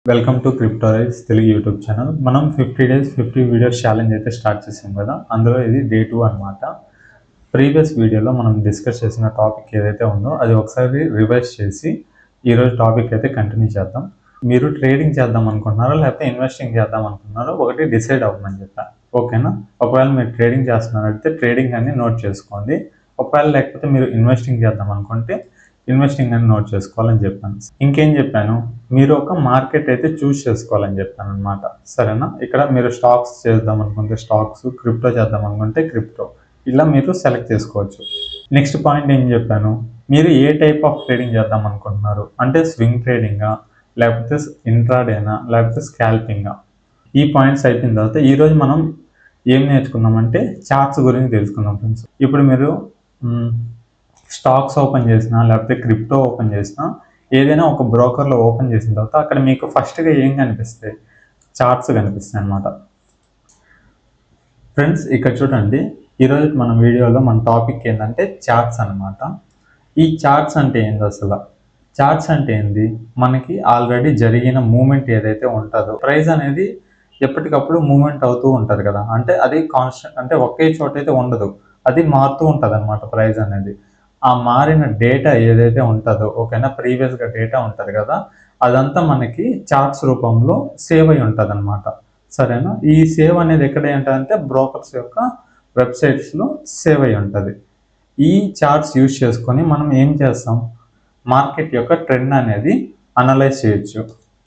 Welcome to cryptorise Telugu YouTube channel. మనం 50 days 50 videos challenge అయితే start చేసాం కదా. అందులో ఇది డే 2 అనమాట. ప్రీవియస్ వీడియోలో మనం డిస్కస్ చేసిన టాపిక్ ఏదైతే ఉందో అది ఒకసారి రివైజ్ చేసి ఈరోజు టాపిక్ అయితే కంటిన్యూ చేద్దాం. మీరు ట్రేడింగ్ చేద్దాం అనుకుంటున్నారో లేకపోతే ఇన్వెస్టింగ్ చేద్దాం అనుకుంటున్నారో ఒకటి డిసైడ్ అవ్వమని చెప్పాను. ఓకేనా? ఒకవేళ మీరు ట్రేడింగ్ చేస్తున్నారైతే ట్రేడింగ్ అని నోట్ చేసుకోండి. ఒకవేళ లేకపోతే మీరు ఇన్వెస్టింగ్ చేద్దాం అనుకుంటే ఇన్వెస్టింగ్ అని నోట్ చేసుకోవాలని చెప్పాను. ఇంకేం చెప్పాను, మీరు ఒక మార్కెట్ అయితే చూస్ చేసుకోవాలని చెప్పాను అనమాట. సరేనా? ఇక్కడ మీరు స్టాక్స్ చేద్దాం అనుకుంటే స్టాక్స్, క్రిప్టో చేద్దాం అనుకుంటే క్రిప్టో, ఇలా మీరు సెలెక్ట్ చేసుకోవచ్చు. నెక్స్ట్ పాయింట్ ఏం చెప్పాను, మీరు ఏ టైప్ ఆఫ్ ట్రేడింగ్ చేద్దాం అనుకుంటున్నారు అంటే స్వింగ్ ట్రేడింగా, లేకపోతే ఇంట్రాడేనా, లేకపోతే స్కాల్పింగా. ఈ పాయింట్స్ అయిపోయిన తర్వాత ఈరోజు మనం ఏం నేర్చుకుందామంటే చార్ట్స్ గురించి తెలుసుకుందాం ఫ్రెండ్స్. ఇప్పుడు మీరు స్టాక్స్ ఓపెన్ చేసినా లేకపోతే క్రిప్టో ఓపెన్ చేసినా ఏదైనా ఒక బ్రోకర్లో ఓపెన్ చేసిన తర్వాత అక్కడ మీకు ఫస్ట్గా ఏం కనిపిస్తాయి, చార్ట్స్ కనిపిస్తాయి అన్నమాట. ఫ్రెండ్స్ ఇక్కడ చూడండి, ఈరోజు మన వీడియోలో మన టాపిక్ ఏంటంటే చార్ట్స్ అనమాట. ఈ చార్ట్స్ అంటే ఏంది అసలు? చార్ట్స్ అంటే ఏంది, మనకి ఆల్రెడీ జరిగిన మూమెంట్ ఏదైతే ఉంటుందో, ప్రైస్ అనేది ఎప్పటికప్పుడు మూమెంట్ అవుతూ ఉంటుంది కదా. అంటే అది కాన్స్టెంట్, అంటే ఒకే చోట అయితే ఉండదు, అది మారుతూ ఉంటుంది అనమాట ప్రైస్ అనేది. ఆ మారిన డేటా ఏదైతే ఉంటుందో, ఓకేనా, ప్రీవియస్గా డేటా ఉంటుంది కదా, అదంతా మనకి చార్ట్స్ రూపంలో సేవ్ అయి ఉంటుంది అనమాట. సరేనా? ఈ సేవ్ అనేది ఎక్కడ ఉంటుందంటే బ్రోకర్స్ యొక్క వెబ్సైట్స్లో సేవ్ అయి ఉంటుంది. ఈ చార్ట్స్ యూజ్ చేసుకొని మనం ఏం చేస్తాం, మార్కెట్ యొక్క ట్రెండ్ అనేది అనలైజ్ చేయొచ్చు.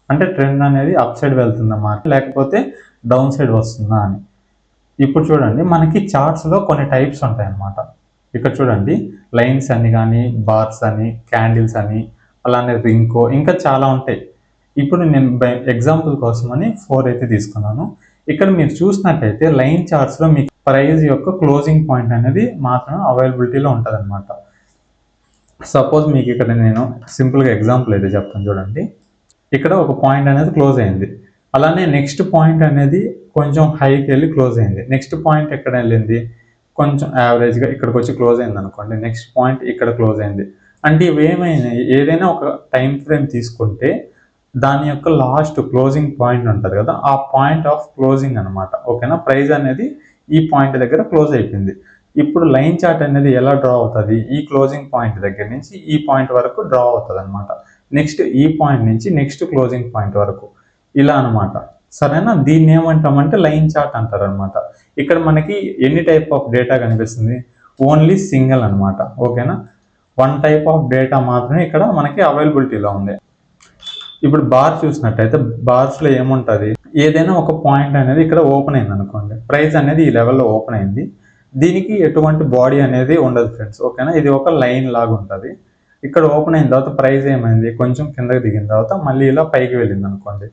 అంటే ట్రెండ్ అనేది అప్ సైడ్ వెళ్తుందా మార్కెట్, లేకపోతే డౌన్ సైడ్ వస్తుందా అని. ఇప్పుడు చూడండి, మనకి చార్ట్స్లో కొన్ని టైప్స్ ఉంటాయి అన్నమాట. ఇక్కడ చూడండి, లైన్స్ అని కానీ, బార్స్ అని, క్యాండిల్స్ అని, అలానే రింకో, ఇంకా చాలా ఉంటాయి. ఇప్పుడు నేను ఎగ్జాంపుల్ కోసమని 4 అయితే తీసుకున్నాను. ఇక్కడ మీరు చూసినట్టయితే లైన్ చార్ట్స్లో మీకు ప్రైస్ యొక్క క్లోజింగ్ పాయింట్ అనేది మాత్రం అవైలబిలిటీలో ఉంటుంది అనమాట. సపోజ్ మీకు ఇక్కడ నేను సింపుల్గా ఎగ్జాంపుల్ అయితే చెప్తాను చూడండి. ఇక్కడ ఒక పాయింట్ అనేది క్లోజ్ అయింది, అలానే నెక్స్ట్ పాయింట్ అనేది కొంచెం హైకి వెళ్ళి క్లోజ్ అయింది. నెక్స్ట్ పాయింట్ ఎక్కడ వెళ్ళింది, కొంచెం యావరేజ్గా ఇక్కడికి వచ్చి క్లోజ్ అయింది అనుకోండి. నెక్స్ట్ పాయింట్ ఇక్కడ క్లోజ్ అయింది. అంటే ఇవేమైనాయి, ఏదైనా ఒక టైం ఫ్రేమ్ తీసుకుంటే దాని యొక్క లాస్ట్ క్లోజింగ్ పాయింట్ ఉంటుంది కదా, ఆ పాయింట్ ఆఫ్ క్లోజింగ్ అనమాట. ఓకేనా? ప్రైస్ అనేది ఈ పాయింట్ దగ్గర క్లోజ్ అయిపోయింది. ఇప్పుడు లైన్ చార్ట్ అనేది ఎలా డ్రా అవుతుంది, ఈ క్లోజింగ్ పాయింట్ దగ్గర నుంచి ఈ పాయింట్ వరకు డ్రా అవుతుంది అనమాట. నెక్స్ట్ ఈ పాయింట్ నుంచి నెక్స్ట్ క్లోజింగ్ పాయింట్ వరకు, ఇలా అనమాట. సరేనా? దీన్ని ఏమంటామంటే లైన్ చార్ట్ అంటారు అనమాట. ఇక్కడ మనకి ఎన్ని టైప్ ఆఫ్ డేటా కనిపిస్తుంది, ఓన్లీ సింగిల్ అనమాట. ఓకేనా? 1 టైప్ ఆఫ్ డేటా మాత్రమే ఇక్కడ మనకి అవైలబిలిటీలో ఉంది. ఇప్పుడు బార్ చూసినట్టయితే బార్స్లో ఏముంటుంది, ఏదైనా ఒక పాయింట్ అనేది ఇక్కడ ఓపెన్ అయింది అనుకోండి, ప్రైస్ అనేది ఈ లెవెల్లో ఓపెన్ అయింది, దీనికి ఎటువంటి బాడీ అనేది ఉండదు ఫ్రెండ్స్. ఓకేనా? ఇది ఒక లైన్ లాగా ఉంటుంది. ఇక్కడ ఓపెన్ అయిన తర్వాత ప్రైస్ ఏమైంది, కొంచెం కిందకి దిగిన తర్వాత మళ్ళీ ఇలా పైకి వెళ్ళింది అనుకోండి.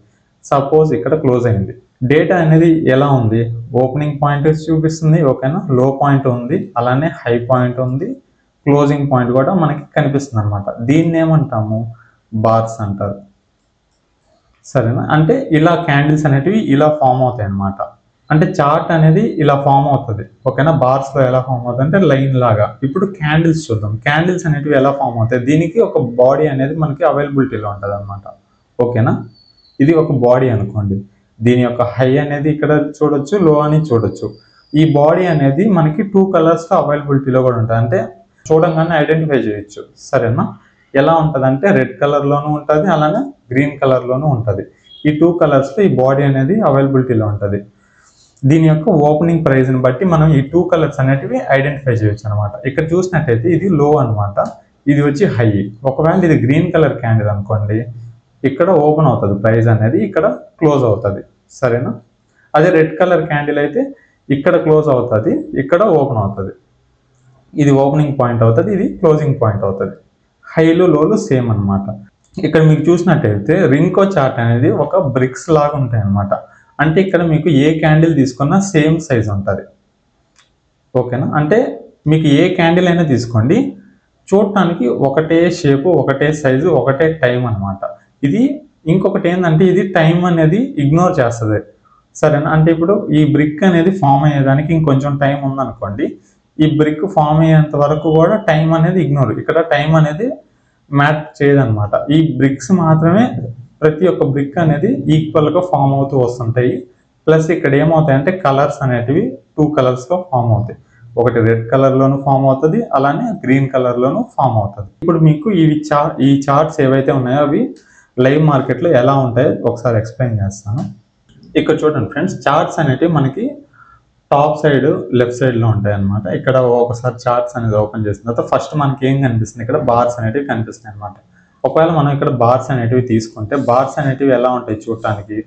సపోజ్ ఇక్కడ క్లోజ్ అయింది. డేటా అనేది ఎలా ఉంది, ఓపెనింగ్ పాయింట్ చూపిస్తుంది, ఓకేనా, లో పాయింట్ ఉంది, అలానే హై పాయింట్ ఉంది, క్లోజింగ్ పాయింట్ కూడా మనకి కనిపిస్తుంది అనమాట. దీన్ని ఏమంటాము, బార్స్ అంటారు. సరేనా? అంటే ఇలా క్యాండిల్స్ అనేటివి ఇలా ఫామ్ అవుతాయి అనమాట. అంటే చార్ట్ అనేది ఇలా ఫామ్ అవుతుంది. ఓకేనా? బార్స్లో ఎలా ఫామ్ అవుతుంది అంటే లైన్ లాగా. ఇప్పుడు క్యాండిల్స్ చూద్దాం. క్యాండిల్స్ అనేటివి ఎలా ఫామ్ అవుతాయి, దీనికి ఒక బాడీ అనేది మనకి అవైలబిలిటీలో ఉంటుంది అనమాట. ఓకేనా? ఇది ఒక బాడీ అనుకోండి, దీని యొక్క హై అనేది ఇక్కడ చూడొచ్చు, లో అని చూడొచ్చు. ఈ బాడీ అనేది మనకి 2 కలర్స్లో అవైలబిలిటీలో కూడా ఉంటుంది, అంటే చూడంగానే ఐడెంటిఫై చేయొచ్చు. సరేనా? ఎలా ఉంటుంది అంటే రెడ్ కలర్లోనూ ఉంటుంది, అలానే గ్రీన్ కలర్లోనూ ఉంటుంది. ఈ 2 కలర్స్లో ఈ బాడీ అనేది అవైలబిలిటీలో ఉంటుంది. దీని యొక్క ఓపెనింగ్ ప్రైస్ని బట్టి మనం ఈ 2 కలర్స్ అనేటివి ఐడెంటిఫై చేయొచ్చు అనమాట. ఇక్కడ చూసినట్టయితే ఇది లో అనమాట, ఇది వచ్చి హై. ఒకవేళ ఇది గ్రీన్ కలర్ క్యాండిల్ అనుకోండి, ఇక్కడ ఓపెన్ అవుతుంది ప్రైస్ అనేది, ఇక్కడ క్లోజ్ అవుతుంది. సరేనా? అదే రెడ్ కలర్ క్యాండిల్ అయితే ఇక్కడ క్లోజ్ అవుతుంది, ఇక్కడ ఓపెన్ అవుతుంది. ఇది ఓపెనింగ్ పాయింట్ అవుతుంది, ఇది క్లోజింగ్ పాయింట్ అవుతుంది. హైలు లోలు సేమ్ అనమాట. ఇక్కడ మీకు చూసినట్టయితే రింకో చార్ట్ అనేది ఒక బ్రిక్స్ లాగా ఉంటాయి అనమాట. అంటే ఇక్కడ మీకు ఏ క్యాండిల్ తీసుకున్నా సేమ్ సైజ్ ఉంటుంది. ఓకేనా? అంటే మీకు ఏ క్యాండిల్ అయినా తీసుకోండి, చూడటానికి ఒకటే షేపు, ఒకటే సైజు, ఒకటే టైం అనమాట. ఇది ఇంకొకటి ఏంటంటే ఇది టైం అనేది ఇగ్నోర్ చేస్తుంది. సరేనా? అంటే ఇప్పుడు ఈ బ్రిక్ అనేది ఫామ్ అయ్యేదానికి ఇంకొంచెం టైం ఉందనుకోండి, ఈ బ్రిక్ ఫామ్ అయ్యేంత వరకు కూడా టైం అనేది ఇగ్నోర్, ఇక్కడ టైం అనేది మ్యాచ్ చేయదనమాట. ఈ బ్రిక్స్ మాత్రమే ప్రతి ఒక్క బ్రిక్ అనేది ఈక్వల్గా ఫామ్ అవుతూ వస్తుంటాయి. ప్లస్ ఇక్కడ ఏమవుతాయంటే కలర్స్ అనేటివి 2 కలర్స్లో ఫామ్ అవుతాయి. ఒకటి రెడ్ కలర్లోను ఫామ్ అవుతుంది, అలానే గ్రీన్ కలర్లోను ఫామ్ అవుతుంది. ఇప్పుడు మీకు ఈ చార్ట్స్ ఏవైతే ఉన్నాయో అవి లైవ్ మార్కెట్లో ఎలా ఉంటాయో ఒకసారి ఎక్స్ప్లెయిన్ చేస్తాను. ఇక్కడ చూడండి ఫ్రెండ్స్, చార్ట్స్ అనేటివి మనకి టాప్ సైడ్ లెఫ్ట్ సైడ్లో ఉంటాయి అనమాట. ఇక్కడ ఒకసారి చార్ట్స్ అనేది ఓపెన్ చేసిన తర్వాత ఫస్ట్ మనకి ఏం కనిపిస్తుంది, ఇక్కడ బార్స్ అనేటివి కనిపిస్తున్నాయి అనమాట. ఒకవేళ మనం ఇక్కడ బార్స్ అనేటివి తీసుకుంటే బార్స్ అనేటివి ఎలా ఉంటాయి చూడటానికి,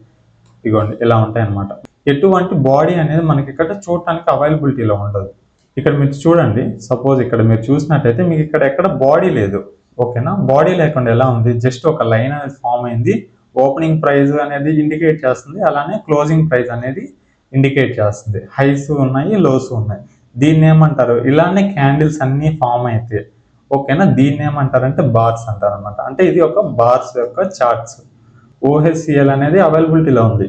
ఇగోండి ఇలా ఉంటాయి అనమాట. ఎటువంటి బాడీ అనేది మనకి ఇక్కడ చూడటానికి అవైలబిలిటీలో ఉండదు. ఇక్కడ మీరు చూడండి, సపోజ్ ఇక్కడ మీరు చూసినట్టయితే మీకు ఇక్కడ ఎక్కడ బాడీ లేదు, ఓకేనా. బాడీ లేకుండా ఎలా ఉంది, జస్ట్ ఒక లైన్ అనేది ఫామ్ అయింది. ఓపెనింగ్ ప్రైస్ అనేది ఇండికేట్ చేస్తుంది, అలానే క్లోజింగ్ ప్రైస్ అనేది ఇండికేట్ చేస్తుంది. హైస్ ఉన్నాయి, లోస్ ఉన్నాయి. దీన్ని ఏమంటారు, ఇలానే క్యాండిల్స్ అన్నీ ఫామ్ అయితే ఓకేనా, దీన్ని ఏమంటారంటే బార్స్ అంటారు అనమాట. అంటే ఇది ఒక బార్స్ యొక్క చార్ట్స్. ఓహెచ్సిఎల్ అనేది అవైలబిలిటీలో ఉంది.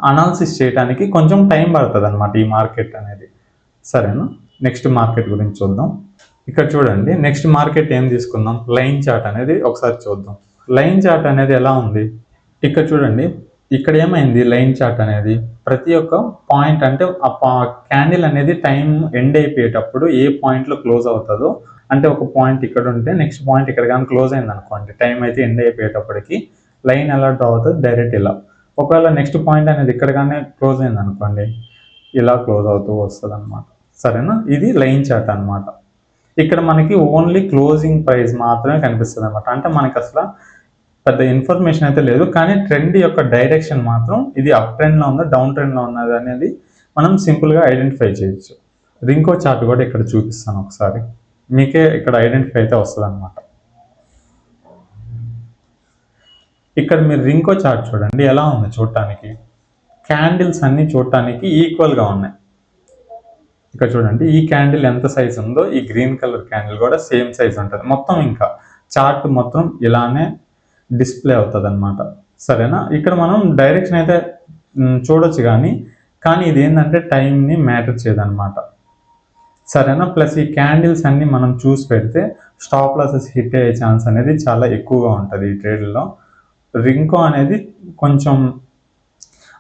అనాలిసిస్ చేయడానికి కొంచెం టైం పడుతుంది అనమాట ఈ మార్కెట్ అనేది, సరేనా. నెక్స్ట్ మార్కెట్ గురించి చూద్దాం. ఇక్కడ చూడండి, నెక్స్ట్ మార్కెట్ ఏం తీసుకుందాం, లైన్ చార్ట్ అనేది ఒకసారి చూద్దాం. లైన్ చార్ట్ అనేది ఎలా ఉంది, ఇక్కడ చూడండి. ఇక్కడ ఏమైంది, లైన్ చార్ట్ అనేది ప్రతి ఒక్క పాయింట్ అంటే క్యాండిల్ అనేది టైం ఎండ్ అయిపోయేటప్పుడు ఏ పాయింట్లో క్లోజ్ అవుతుందో, అంటే ఒక పాయింట్ ఇక్కడ ఉంటే నెక్స్ట్ పాయింట్ ఇక్కడ కానీ క్లోజ్ అయింది అనుకోండి, టైం అయితే ఎండ్ అయిపోయేటప్పటికి లైన్ ఎలా డ్రా అవుతుంది, డైరెక్ట్ ఇలా. ఒకవేళ నెక్స్ట్ పాయింట్ అనేది ఇక్కడ కానీ క్లోజ్ అయింది అనుకోండి, ఇలా క్లోజ్ అవుతూ వస్తుంది అనమాట, సరేనా. ఇది లైన్ చార్ట్ అనమాట. ఇక్కడ మనకి ఓన్లీ క్లోజింగ్ ప్రైస్ మాత్రమే కనిపిస్తుంది అనమాట. అంటే మనకి అసలు పెద్ద ఇన్ఫర్మేషన్ అయితే లేదు, కానీ ట్రెండ్ యొక్క డైరెక్షన్ మాత్రం ఇది అప్ ట్రెండ్లో ఉందా డౌన్ ట్రెండ్లో ఉన్నది అనేది మనం సింపుల్గా ఐడెంటిఫై చేయొచ్చు. రింకో చార్ట్ కూడా ఇక్కడ చూపిస్తాను ఒకసారి, మీకే ఇక్కడ ఐడెంటిఫై అయితే వస్తుంది అనమాట. ఇక్కడ మీరు రింకో చార్ట్ చూడండి ఎలా ఉంది చూడటానికి, క్యాండిల్స్ అన్ని చూడటానికి ఈక్వల్గా ఉన్నాయి. ఇక్కడ చూడండి, ఈ క్యాండిల్ ఎంత సైజ్ ఉందో ఈ గ్రీన్ కలర్ క్యాండిల్ కూడా సేమ్ సైజ్ ఉంటుంది మొత్తం. ఇంకా చార్ట్ మొత్తం ఇలానే డిస్ప్లే అవుతుంది అనమాట, సరేనా. ఇక్కడ మనం డైరెక్షన్ అయితే చూడొచ్చు, కానీ ఇది ఏంటంటే టైంని మ్యాటర్ చేయదన్నమాట, సరేనా. ప్లస్ ఈ క్యాండిల్స్ అన్ని మనం చూసి పెడితే స్టాప్ లాసెస్ హిట్ అయ్యే ఛాన్స్ అనేది చాలా ఎక్కువగా ఉంటుంది ఈ ట్రేడ్లో. రింకో అనేది కొంచెం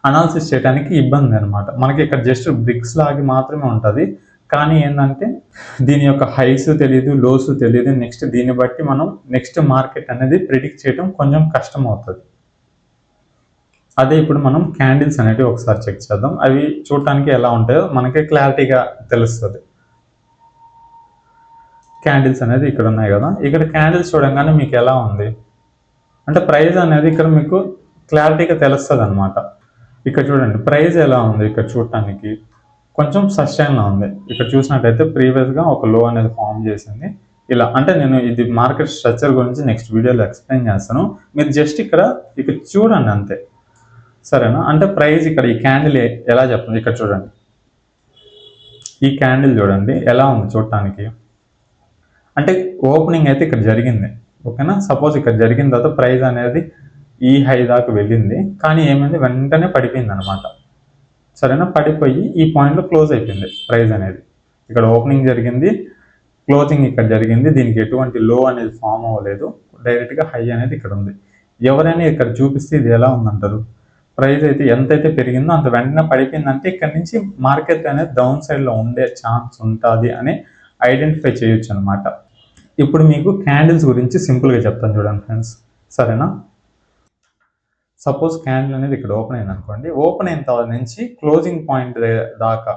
అనాలిసిస్ చేయడానికి ఇబ్బంది అనమాట. మనకి ఇక్కడ జస్ట్ బ్రిక్స్ లాగి మాత్రమే ఉంటుంది, కానీ ఏంటంటే దీని యొక్క హైస్ తెలియదు, లోస్ తెలియదు. నెక్స్ట్ దీన్ని బట్టి మనం నెక్స్ట్ మార్కెట్ అనేది ప్రిడిక్ట్ చేయడం కొంచెం కష్టం అవుతుంది. అదే ఇప్పుడు మనం క్యాండిల్స్ అనేవి ఒకసారి చెక్ చేద్దాం, అవి చూడటానికి ఎలా ఉంటాయో మనకి క్లారిటీగా తెలుస్తుంది. క్యాండిల్స్ అనేది ఇక్కడ ఉన్నాయి కదా, ఇక్కడ క్యాండిల్స్ చూడంగానే మీకు ఎలా ఉంది అంటే ప్రైస్ అనేది ఇక్కడ మీకు క్లారిటీగా తెలుస్తుంది అనమాట. ఇక్కడ చూడండి ప్రైస్ ఎలా ఉంది, ఇక్కడ చూడటానికి కొంచెం సస్టైన్లో ఉంది. ఇక్కడ చూసినట్టయితే ప్రీవియస్గా ఒక లో అనేది ఫామ్ చేసింది ఇలా. అంటే నేను ఇది మార్కెట్ స్ట్రక్చర్ గురించి నెక్స్ట్ వీడియోలో ఎక్స్ప్లెయిన్ చేస్తాను, మీరు జస్ట్ ఇక్కడ చూడండి అంతే, సరేనా. అంటే ప్రైస్ ఇక్కడ ఈ క్యాండిల్ ఎలా చెప్తుంది, ఇక్కడ చూడండి ఈ క్యాండిల్ చూడండి ఎలా ఉంది చూడటానికి. అంటే ఓపెనింగ్ అయితే ఇక్కడ జరిగింది, ఓకేనా. సపోజ్ ఇక్కడ జరిగిన తర్వాత ప్రైస్ అనేది ఈ హై దాకా వెళ్ళింది, కానీ ఏమైంది వెంటనే పడిపోయింది అనమాట, సరేనా. పడిపోయి ఈ పాయింట్లో క్లోజ్ అయిపోయింది ప్రైస్ అనేది. ఇక్కడ ఓపెనింగ్ జరిగింది, క్లోజింగ్ ఇక్కడ జరిగింది, దీనికి ఎటువంటి లో అనేది ఫామ్ అవ్వలేదు, డైరెక్ట్గా హై అనేది ఇక్కడ ఉంది. ఎవరైనా ఇక్కడ చూపిస్తే ఇది ఎలా ఉందంటారు, ప్రైస్ అయితే ఎంతైతే పెరిగిందో అంత వెంటనే పడిపోయిందంటే ఇక్కడ నుంచి మార్కెట్ అనేది డౌన్ సైడ్లో ఉండే ఛాన్స్ ఉంటుంది అని ఐడెంటిఫై చేయొచ్చు అనమాట. ఇప్పుడు మీకు క్యాండిల్స్ గురించి సింపుల్గా చెప్తాను చూడండి ఫ్రెండ్స్, సరేనా. సపోజ్ క్యాండిల్ అనేది ఇక్కడ ఓపెన్ అయింది అనుకోండి, ఓపెన్ అయిన తర్వాత నుంచి క్లోజింగ్ పాయింట్ దాకా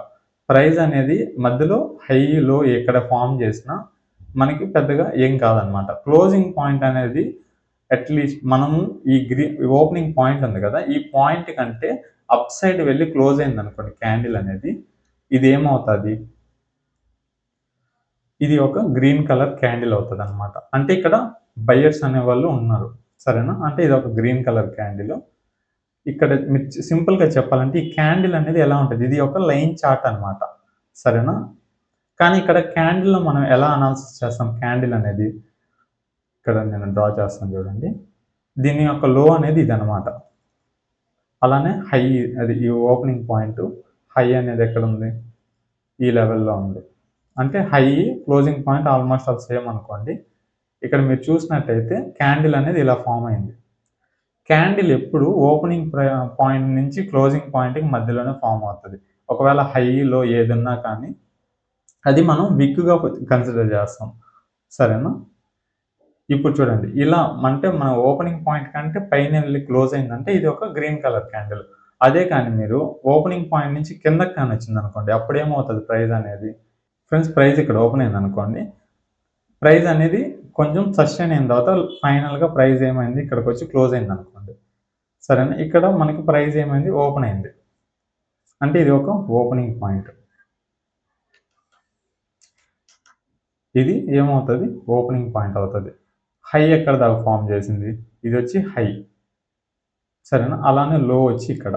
ప్రైస్ అనేది మధ్యలో హై లో ఎక్కడ ఫామ్ చేసినా మనకి పెద్దగా ఏం కాదనమాట. క్లోజింగ్ పాయింట్ అనేది అట్లీస్ట్ మనము ఈ ఓపెనింగ్ పాయింట్ ఉంది కదా, ఈ పాయింట్ కంటే అప్ సైడ్ వెళ్ళి క్లోజ్ అయింది అనుకోండి క్యాండిల్ అనేది, ఇది ఏమవుతుంది, ఇది ఒక గ్రీన్ కలర్ క్యాండిల్ అవుతుంది అనమాట. అంటే ఇక్కడ బయర్స్ అనే వాళ్ళు ఉన్నారు, సరేనా. అంటే ఇది ఒక గ్రీన్ కలర్ క్యాండిల్. ఇక్కడ సింపుల్గా చెప్పాలంటే ఈ క్యాండిల్ అనేది ఎలా ఉంటుంది, ఇది ఒక లైన్ చార్ట్ అనమాట, సరేనా. కానీ ఇక్కడ క్యాండిల్లో మనం ఎలా అనాలిసిస్ చేస్తాం, క్యాండిల్ అనేది ఇక్కడ నేను డ్రా చేస్తాను చూడండి, దీని యొక్క లో అనేది ఇది అనమాట. అలానే హై అది ఈ ఓపెనింగ్ పాయింట్ హై అనేది ఎక్కడ ఉంది, ఈ లెవెల్లో ఉంది. అంటే high closing point almost all same అనుకోండి. ఇక్కడ మీరు చూసినట్టయితే క్యాండిల్ అనేది ఇలా ఫామ్ అయింది, క్యాండిల్ ఎప్పుడు ఓపెనింగ్ పాయింట్ నుంచి క్లోజింగ్ పాయింట్‌కి మధ్యలోనే ఫార్మ్ అవుతది. ఒకవేళ హై, లో ఏదున్నా కానీ అది మనం విక్‌గా కన్సిడర్ చేస్తాం. సరేనా? ఇప్పుడు చూడండి. ఇలా అంటే మన ఓపెనింగ్ పాయింట్ కంటే పైనెళ్లి క్లోజ్ అయిందంటే ఇది ఒక గ్రీన్ కలర్ క్యాండిల్. అదే కానీ మీరు ఓపెనింగ్ పాయింట్ నుంచి కిందకి కాని వచ్చిందనుకోండి అప్పుడేమవుతది ప్రైస్ అనేది? ఫ్రెండ్స్ ప్రైస్ ఇక్కడ ఓపెన్ అయిందనుకోండి. ప్రైస్ అనేది కొంచెం సస్టైన్ అయిన తర్వాత ఫైనల్‌గా ప్రైస్ ఏమైంది ఇక్కడికొచ్చి క్లోజ్ అయిందనుకోండి. సరేనా? ఇక్కడ మనకి ప్రైస్ ఏమైంది ఓపెన్ అయింది. అంటే ఇది ఒక ఓపెనింగ్ పాయింట్. ఇది ఏమవుతది ఓపెనింగ్ పాయింట్ అవుతది. హై ఎక్కడ దాకా ఫార్మ్ చేసింది? ఇదొచ్చి హై. సరేనా? అలానే లో వచ్చి ఇక్కడ.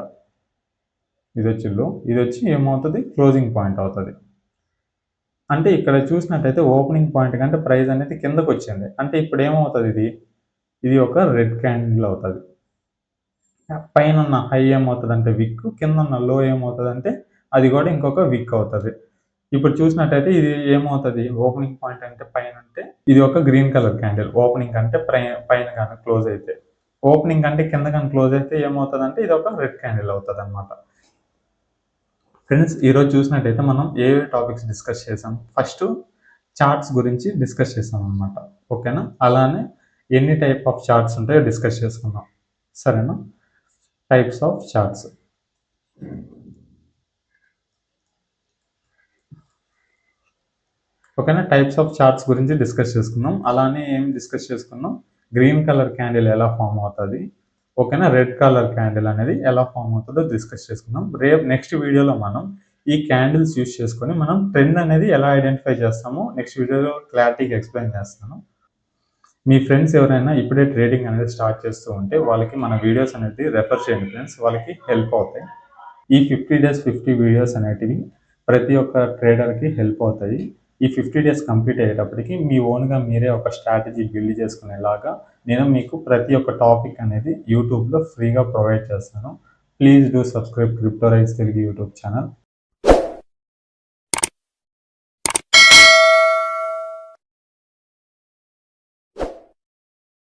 ఇదొచ్చి లో. ఇదొచ్చి ఏమవుతది క్లోజింగ్ పాయింట్ అవుతది. అంటే ఇక్కడ చూసినట్టయితే ఓపెనింగ్ పాయింట్ కంటే ప్రైస్ అనేది కిందకొచ్చింది. అంటే ఇప్పుడు ఏమవుతది ఇది? ఇది ఒక రెడ్ క్యాండిల్ అవుతది. పైనున్న హై ఏమవుతదంటే విక్, కిందున్న లో ఏమవుతదంటే అది కూడా ఇంకొక విక్ అవుతది. ఇప్పుడు చూసినట్టయితే ఇది ఏమవుతది ఓపెనింగ్ పాయింట్ అంటే పైనంటే ఇది ఒక గ్రీన్ కలర్ క్యాండిల్. ఓపెనింగ్ అంటే పైన గాని క్లోజ్ అయితే. ఓపెనింగ్ అంటే కింద గాని క్లోజ్ అయితే ఏమవుతదంటే ఇది ఒక రెడ్ క్యాండిల్ అవుతదన్నమాట. ఫ్రెండ్స్ ఈరోజు చూసినట్టయితే మనం ఏ టాపిక్స్ డిస్కస్ చేసాం? ఫస్ట్ చార్ట్స్ గురించి డిస్కస్ చేసాం అన్నమాట. ఓకేనా? అలానే ఎన్ని టైప్ ఆఫ్ చార్ట్స్ ఉంటాయో డిస్కస్ చేసుకున్నాం. సరేనా? Types of charts. ఓకేనా? టైప్స్ ఆఫ్ చార్ట్స్ గురించి డిస్కస్ చేసుకున్నాం. అలానే ఏం డిస్కస్ చేసుకున్నాం? గ్రీన్ కలర్ క్యాండిల్ ఎలా ఫార్మ్ అవుతది? ఓకేనా? రెడ్ కలర్ క్యాండిల్ అనేది ఎలా ఫార్మ్ అవుతుందో డిస్కస్ చేసుకున్నాం. నెక్స్ట్ వీడియోలో మనం ఈ క్యాండిల్స్ యూజ్ చేసుకొని మనం ట్రెండ్ అనేది ఎలా ఐడెంటిఫై చేస్తామో నెక్స్ట్ వీడియోలో క్లారిటీగా ఎక్స్‌ప్లెయిన్ చేస్తాను. మీ ఫ్రెండ్స్ ఎవరైనా ఇప్పుడే ట్రేడింగ్ అనేది స్టార్ట్ చేస్తూ ఉంటే వాళ్ళకి మన వీడియోస్ అనేది రెఫర్ చేయండి ఫ్రెండ్స్. వాళ్ళకి హెల్ప్ అవుతాయి. ఈ 50 డేస్ 50 వీడియోస్ అనేటివి ప్రతి ఒక్క ట్రేడర్‌కి హెల్ప్ అవుతాయి. ఈ 50 డేస్ కంప్లీట్ అయ్యేటప్పటికి మీ ఓన్‌గా మీరే ఒక స్ట్రాటజీ బిల్డ్ చేసుకునేలాగా నేను మీకు ప్రతి ఒక్క టాపిక్ అనేది యూట్యూబ్‌లో ఫ్రీగా ప్రొవైడ్ చేస్తాను. Please do subscribe crypto rise Telugu YouTube channel.